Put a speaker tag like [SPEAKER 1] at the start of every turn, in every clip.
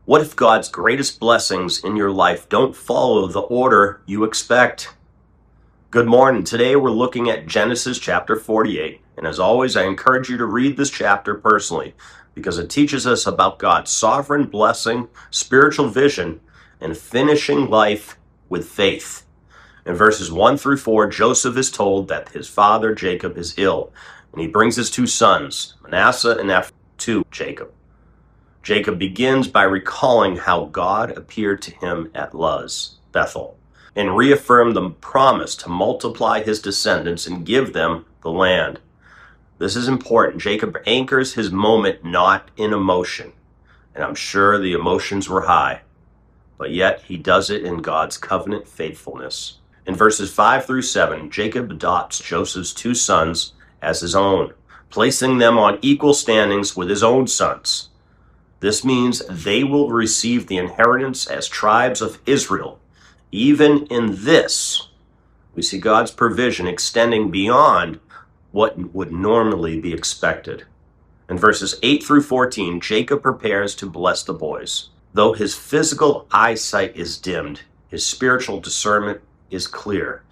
[SPEAKER 1] What if God's greatest blessings in your life don't follow the order you expect? Good morning. Today we're looking at Genesis chapter 48. And as always, I encourage you to read this chapter personally because it teaches us about God's sovereign blessing, spiritual vision, and finishing life with faith. In verses 1 through 4, Joseph is told that his father Jacob is ill, and he brings his two sons, Manasseh and Ephraim, to Jacob. Jacob begins by recalling how God appeared to him at Luz, Bethel, and reaffirmed the promise to multiply his descendants and give them the land. This is important. Jacob anchors his moment not in emotion, and I'm sure the emotions were high, but yet he does it in God's covenant faithfulness. In verses 5 through 7, Jacob adopts Joseph's two sons as his own, placing them on equal standings with his own sons. This means they will receive the inheritance as tribes of Israel. Even in this, we see God's provision extending beyond what would normally be expected. In verses 8 through 14, Jacob prepares to bless the boys. Though his physical eyesight is dimmed, his spiritual discernment is clear.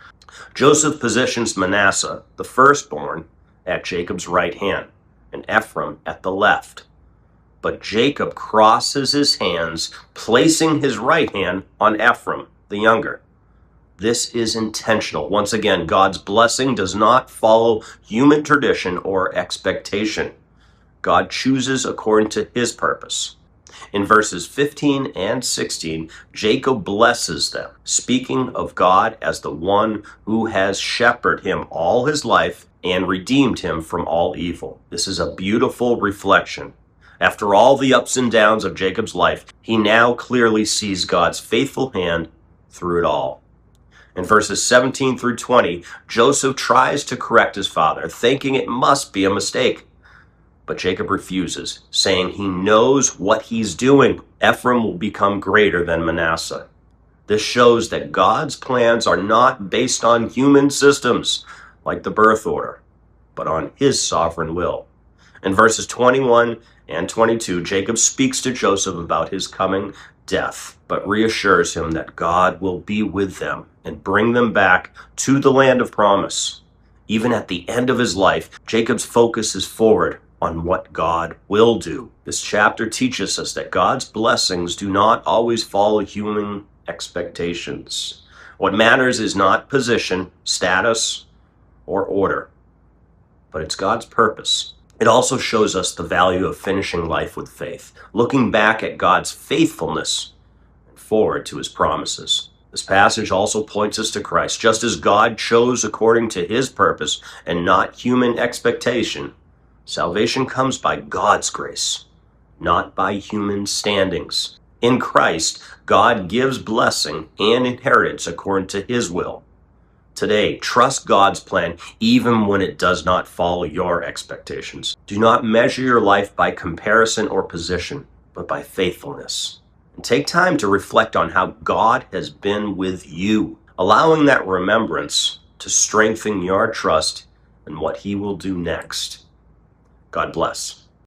[SPEAKER 1] Joseph positions Manasseh, the firstborn, at Jacob's right hand, and Ephraim at the left. But Jacob crosses his hands, placing his right hand on Ephraim, the younger. This is intentional. Once again, God's blessing does not follow human tradition or expectation. God chooses according to his purpose. In verses 15 and 16, Jacob blesses them, speaking of God as the one who has shepherded him all his life and redeemed him from all evil. This is a beautiful reflection. After all the ups and downs of Jacob's life, he now clearly sees God's faithful hand through it all. In verses 17 through 20, Joseph tries to correct his father, thinking it must be a mistake. But Jacob refuses, saying he knows what he's doing. Ephraim will become greater than Manasseh. This shows that God's plans are not based on human systems, like the birth order, but on his sovereign will. In verses 21 and 22, Jacob speaks to Joseph about his coming death, but reassures him that God will be with them and bring them back to the land of promise. Even at the end of his life, Jacob's focus is forward on what God will do. This chapter teaches us that God's blessings do not always follow human expectations. What matters is not position, status, or order, but it's God's purpose. It also shows us the value of finishing life with faith, looking back at God's faithfulness and forward to his promises. This passage also points us to Christ. Just as God chose according to his purpose and not human expectation, salvation comes by God's grace, not by human standings. In Christ, God gives blessing and inheritance according to his will. Today, trust God's plan even when it does not follow your expectations. Do not measure your life by comparison or position, but by faithfulness. And take time to reflect on how God has been with you, allowing that remembrance to strengthen your trust in what he will do next. God bless.